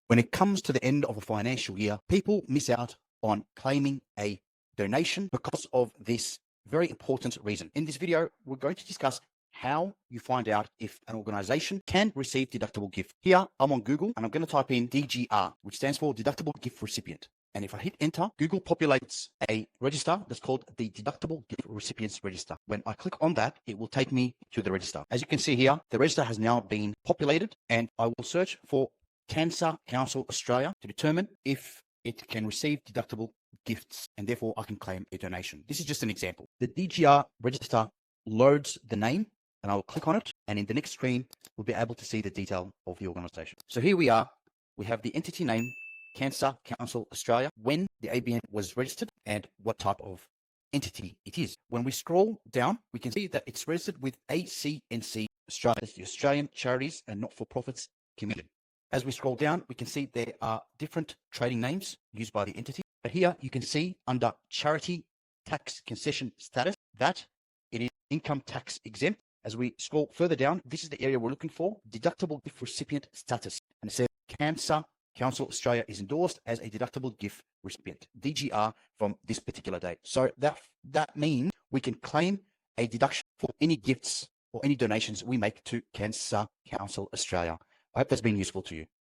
When it comes to the end of a financial year, people miss out on claiming a donation because of this very important reason. In this video, we're going to discuss how you find out if an organization can receive deductible gift. Here, I'm on Google and I'm going to type in DGR, which stands for Deductible Gift Recipient. And if I hit enter, Google populates a register that's called the Deductible Gift Recipients Register. When I click on that, it will take me to the register. As you can see here, the register has now been populated, and I will search for Cancer Council Australia to determine if it can receive deductible gifts, and therefore I can claim a donation. This is just an example. The DGR register loads the name, and I will click on it, and in the next screen, we'll be able to see the detail of the organization. So here we are. We have the entity name, Cancer Council Australia, when the ABN was registered, and what type of entity it is. When we scroll down, we can see that it's registered with ACNC Australia. That's the Australian Charities and Not-for-Profits Commission. As we scroll down, we can see there are different trading names used by the entity. But here you can see under Charity Tax Concession Status that it is income tax exempt. As we scroll further down, this is the area we're looking for, Deductible Gift Recipient Status. And it says Cancer Council Australia is endorsed as a deductible gift recipient, DGR, from this particular date. So that means we can claim a deduction for any gifts or any donations we make to Cancer Council Australia. I hope that's been useful to you.